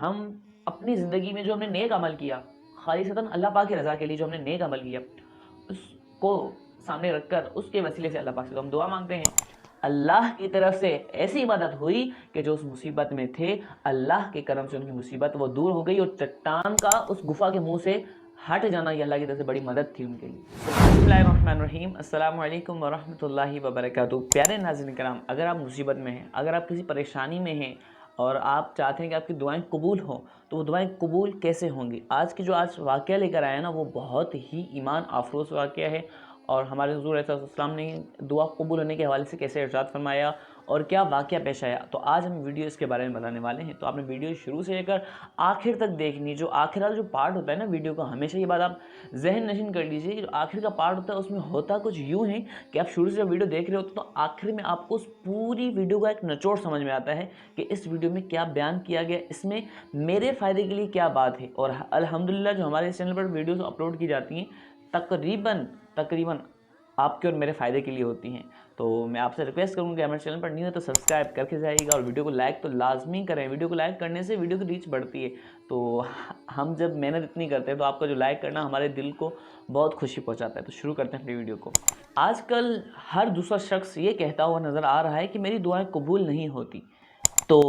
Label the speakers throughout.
Speaker 1: ہم اپنی زندگی میں جو ہم نے نیک عمل کیا، خالصتاً اللہ پاک کی رضا کے لیے جو ہم نے نیک عمل کیا، اس کو سامنے رکھ کر اس کے وسیلے سے اللہ پاک سے ہم دعا مانگتے ہیں۔ اللہ کی طرف سے ایسی مدد ہوئی کہ جو اس مصیبت میں تھے، اللہ کے کرم سے ان کی مصیبت وہ دور ہو گئی، اور چٹان کا اس گفا کے منہ سے ہٹ جانا یہ اللہ کی طرف سے بڑی مدد تھی ان کے لیے۔ بسم اللہ الرحمن الرحیم، السلام علیکم ورحمۃ اللہ وبرکاتہ۔ پیارے ناظرین کرام، اگر آپ مصیبت میں ہیں، اگر آپ کسی پریشانی میں ہیں اور آپ چاہتے ہیں کہ آپ کی دعائیں قبول ہوں، تو وہ دعائیں قبول کیسے ہوں گی؟ آج واقعہ لے کر آیا نا، وہ بہت ہی ایمان افروز واقعہ ہے، اور ہمارے حضور علیہ السلام نے دعا قبول ہونے کے حوالے سے کیسے ارشاد فرمایا اور کیا واقعہ پیش آیا، تو آج ہم ویڈیو اس کے بارے میں بتانے والے ہیں۔ تو آپ نے ویڈیو شروع سے لے کر آخر تک دیکھنی۔ جو آخر والا جو پارٹ ہوتا ہے نا ویڈیو کا، ہمیشہ یہ بات آپ ذہن نشین کر لیجئے کہ جو آخر کا پارٹ ہوتا ہے اس میں ہوتا کچھ یوں ہے کہ آپ شروع سے جب ویڈیو دیکھ رہے ہوتے تو آخر میں آپ کو اس پوری ویڈیو کا ایک نچوڑ سمجھ میں آتا ہے کہ اس ویڈیو میں کیا بیان کیا گیا، اس میں میرے فائدے کے لیے کیا بات ہے۔ اور الحمدللہ جو ہمارے اس چینل پر ویڈیوز اپلوڈ کی جاتی ہیں تقریباً آپ کے اور میرے فائدے کے لیے ہوتی ہیں۔ تو میں آپ سے ریکویسٹ کروں کہ ہمارے چینل پر نہیں ہے تو سبسکرائب کر کے جائیے گا، اور ویڈیو کو لائک تو لازمی کریں۔ ویڈیو کو لائک کرنے سے ویڈیو کی ریچ بڑھتی ہے، تو ہم جب محنت اتنی کرتے ہیں تو آپ کا جو لائک کرنا ہمارے دل کو بہت خوشی پہنچاتا ہے۔ تو شروع کرتے ہیں اپنی ویڈیو کو۔ آج کل ہر دوسرا شخص یہ کہتا ہوا نظر آ رہا ہے کہ میری دعائیں قبول نہیں ہوتی، تو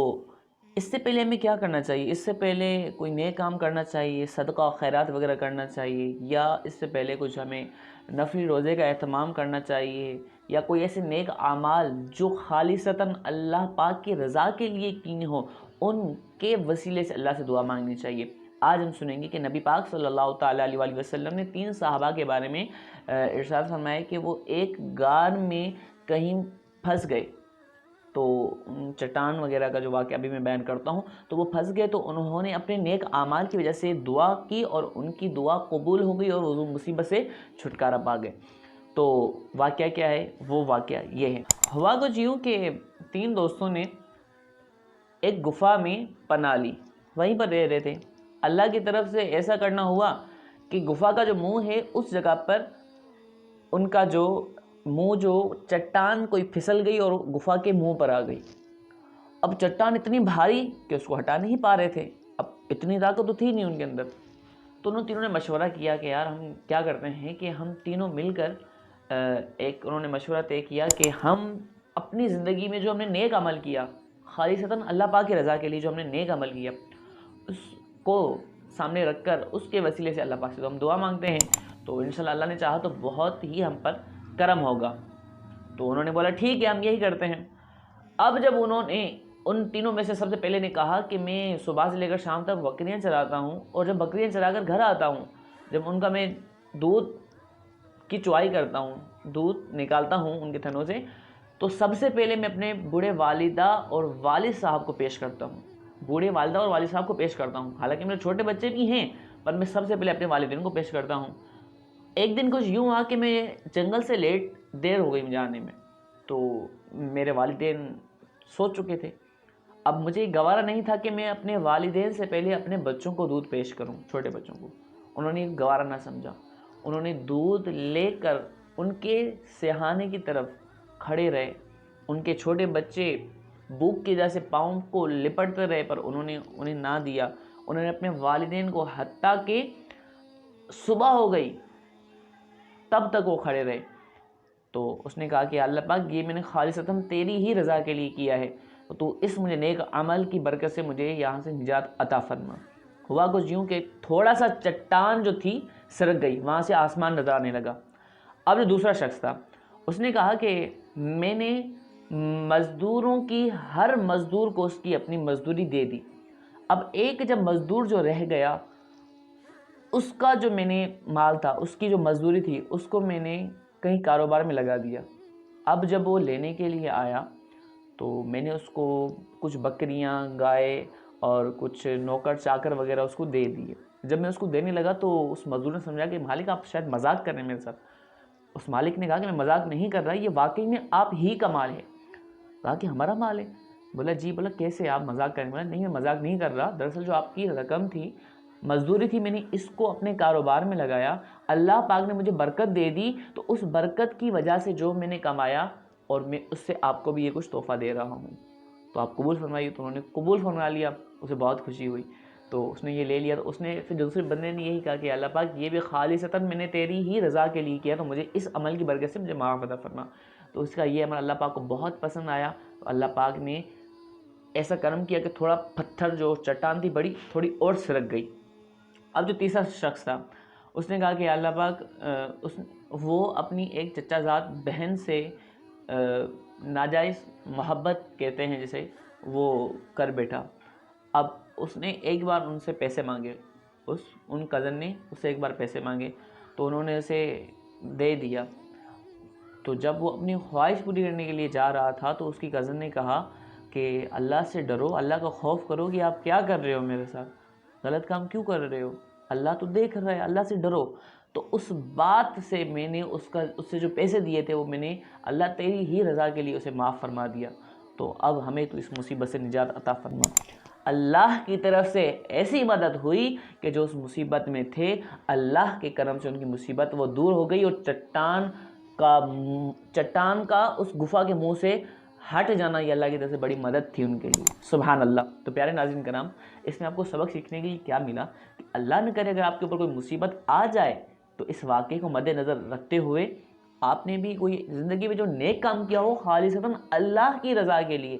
Speaker 1: اس سے پہلے ہمیں کیا کرنا چاہیے؟ اس سے پہلے کوئی نیک کام کرنا چاہیے، صدقہ خیرات وغیرہ کرنا چاہیے، یا اس سے پہلے کچھ ہمیں نفلی روزے کا اہتمام کرنا چاہیے، یا کوئی ایسے نیک اعمال جو خالصتاً اللہ پاک کی رضا کے لیے کیے ہوں، ان کے وسیلے سے اللہ سے دعا مانگنی چاہیے۔ آج ہم سنیں گے کہ نبی پاک صلی اللہ تعالیٰ علیہ وآلہ وسلم نے 3 صحابہ کے بارے میں ارشاد فرمایا کہ وہ ایک غار میں کہیں پھنس گئے، تو چٹان وغیرہ کا جو واقعہ ابھی میں بیان کرتا ہوں، تو وہ پھنس گئے، تو انہوں نے اپنے نیک اعمال کی وجہ سے دعا کی اور ان کی دعا قبول ہو گئی اور وہ مصیبت سے چھٹکارا پا گئے۔ تو واقعہ کیا ہے؟ وہ واقعہ یہ ہے، ہوا کچھ یوں کہ 3 دوستوں نے ایک گفا میں پناہ لی، وہیں پر رہ رہے تھے۔ اللہ کی طرف سے ایسا کرنا ہوا کہ گفا کا جو منہ ہے اس جگہ پر ان کا جو منہ جو چٹان کوئی پھسل گئی اور گفا کے منہ پر آ گئی۔ اب چٹان اتنی بھاری کہ اس کو ہٹا نہیں پا رہے تھے، اب اتنی طاقت تو تھی نہیں ان کے اندر، تو انہوں تینوں نے مشورہ کیا کہ یار ہم کیا کرتے ہیں کہ ہم تینوں مل کر انہوں نے مشورہ طے کیا کہ ہم اپنی زندگی میں جو ہم نے نیک عمل کیا، خالصتاً اللہ پاک کی رضا کے لیے جو ہم نے نیک عمل کیا، اس کو سامنے رکھ کر اس کے وسیلے سے اللہ پاک سے ہم دعا مانگتے ہیں، تو انشاءاللہ اللہ نے چاہا تو بہت ہی ہم پر کرم ہوگا۔ تو انہوں نے بولا ٹھیک ہے ہم یہی کرتے ہیں۔ اب جب انہوں نے ان تینوں میں سے سب سے پہلے نے کہا کہ میں صبح سے لے کر شام تک بکریاں چراتا ہوں، اور جب بکریاں چرا کر گھر آتا ہوں، جب ان کا میں دودھ کی چوائی کرتا ہوں، دودھ نکالتا ہوں ان کے تھنوں سے، تو سب سے پہلے میں اپنے بوڑھے والدہ اور والد صاحب کو پیش کرتا ہوں، بوڑھے والدہ اور والد صاحب کو پیش کرتا ہوں، حالانکہ میرے چھوٹے بچے بھی ہیں پر میں سب سے پہلے اپنے والدین کو پیش کرتا ہوں۔ ایک دن کچھ یوں ہوا کہ میں جنگل سے دیر ہو گئی جانے میں، تو میرے والدین سو چکے تھے۔ اب مجھے گوارا نہیں تھا کہ میں اپنے والدین سے پہلے اپنے بچوں کو دودھ پیش کروں، چھوٹے بچوں کو۔ انہوں نے گوارا نہ سمجھا، انہوں نے دودھ لے کر ان کے سیہانے کی طرف کھڑے رہے۔ ان کے چھوٹے بچے بھوک کی وجہ سے پاؤں کو لپٹتے رہے پر انہیں نہ دیا۔ انہوں نے اپنے والدین کو حتیٰ کہ صبح ہو گئی تب تک وہ کھڑے رہے۔ تو اس نے کہا کہ اللہ پاک یہ میں نے خالصتاً تیری ہی رضا کے لیے کیا ہے، تو اس مجھے نیک عمل کی برکت سے مجھے یہاں سے نجات عطا فرما۔ ہوا کچھ یوں کہ تھوڑا سا چٹان جو تھی سرک گئی، وہاں سے آسمان نظر آنے لگا۔ اب جو دوسرا شخص تھا اس نے کہا کہ میں نے مزدوروں کی ہر مزدور کو اس کی اپنی مزدوری دے دی، اب ایک جب مزدور جو رہ گیا اس کا جو میں نے مال تھا، اس کی جو مزدوری تھی، اس کو میں نے کہیں کاروبار میں لگا دیا۔ اب جب وہ لینے کے لیے آیا تو میں نے اس کو کچھ بکریاں، گائے اور کچھ نوکر چاکر وغیرہ اس کو دے دیے۔ جب میں اس کو دینے لگا تو اس مزدور نے سمجھا کہ مالک آپ شاید مذاق کر رہے ہیں میرے ساتھ۔ اس مالک نے کہا کہ میں مذاق نہیں کر رہا، یہ واقعی میں آپ ہی کا مال ہے۔ کہا کہ ہمارا مال ہے؟ بولا جی۔ بولا کیسے آپ مذاق کریں؟ بولا نہیں میں مذاق نہیں کر رہا، دراصل جو آپ کی رقم تھی، مزدوری تھی، میں نے اس کو اپنے کاروبار میں لگایا، اللہ پاک نے مجھے برکت دے دی، تو اس برکت کی وجہ سے جو میں نے کمایا اور میں اس سے آپ کو بھی یہ کچھ تحفہ دے رہا ہوں، تو آپ قبول فرمائیے۔ تو انہوں نے قبول فرما لیا۔ اسے بہت خوشی ہوئی، تو اس نے یہ لے لیا۔ تو اس نے پھر دوسرے بندے نے یہی کہا کہ اللہ پاک یہ بھی خالصتاً میں نے تیری ہی رضا کے لیے کیا، تو مجھے اس عمل کی برکت سے مجھے معاف عطا فرما۔ تو اس کا یہ عمل اللہ پاک کو بہت پسند آیا، تو اللہ پاک نے ایسا کرم کیا کہ تھوڑا پتھر جو چٹان تھی بڑی تھوڑی اور سرک گئی۔ اب جو تیسرا شخص تھا اس نے کہا کہ اللہ پاک وہ اپنی ایک چچا زاد بہن سے ناجائز محبت کہتے ہیں جسے، وہ کر بیٹھا۔ اب اس نے ایک بار ان سے پیسے مانگے، ان کزن نے اس سے ایک بار پیسے مانگے، تو انہوں نے اسے دے دیا۔ تو جب وہ اپنی خواہش پوری کرنے کے لیے جا رہا تھا تو اس کی کزن نے کہا کہ اللہ سے ڈرو، اللہ کا خوف کرو کہ آپ کیا کر رہے ہو، میرے ساتھ غلط کام کیوں کر رہے ہو، اللہ تو دیکھ رہا ہے، اللہ سے ڈرو۔ تو اس بات سے میں نے اس سے جو پیسے دیے تھے وہ میں نے اللہ تیری ہی رضا کے لیے اسے معاف فرما دیا، تو اب ہمیں تو اس مصیبت سے نجات عطا فرما۔ اللہ کی طرف سے ایسی مدد ہوئی کہ جو اس مصیبت میں تھے، اللہ کے کرم سے ان کی مصیبت وہ دور ہو گئی، اور چٹان کا اس گفا کے منہ سے ہٹ جانا یہ اللہ کی طرف سے بڑی مدد تھی ان کے لیے۔ سبحان اللہ۔ تو پیارے ناظرین کرام، اس میں آپ کو سبق سیکھنے کے لیے کیا ملا کہ اللہ نہ کرے اگر آپ کے اوپر کوئی مصیبت آ جائے تو اس واقعے کو مد نظر رکھتے ہوئے آپ نے بھی کوئی زندگی میں جو نیک کام کیا ہو خالصتاً اللہ کی رضا کے لیے،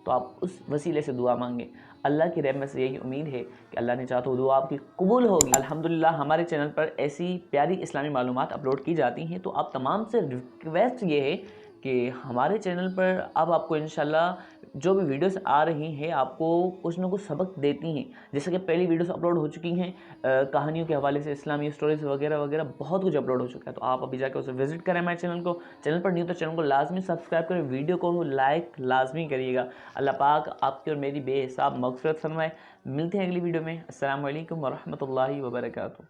Speaker 1: تو آپ اس وسیلے سے دعا مانگیں۔ اللہ کی رحمت سے یہی امید ہے کہ اللہ نے چاہا تو دعا آپ کی قبول ہوگی۔ الحمدللہ ہمارے چینل پر ایسی پیاری اسلامی معلومات اپلوڈ کی جاتی ہیں، تو آپ تمام سے ریکویسٹ یہ ہے کہ ہمارے چینل پر اب آپ کو انشاءاللہ جو بھی ویڈیوز آ رہی ہیں آپ کو کچھ نہ کچھ سبق دیتی ہیں، جیسے کہ پہلی ویڈیوز اپلوڈ ہو چکی ہیں کہانیوں کے حوالے سے، اسلامی سٹوریز وغیرہ وغیرہ بہت کچھ اپلوڈ ہو چکا ہے، تو آپ ابھی جا کے اسے وزٹ کریں ہمارے چینل کو۔ چینل پر نیو تو چینل کو لازمی سبسکرائب کریں، ویڈیو کو لائک لازمی کریے گا۔ اللہ پاک آپ کی اور میری بے حساب مغفرت فرمائے۔ ملتے ہیں اگلی ویڈیو میں۔ السلام علیکم ورحمۃ اللہ وبرکاتہ۔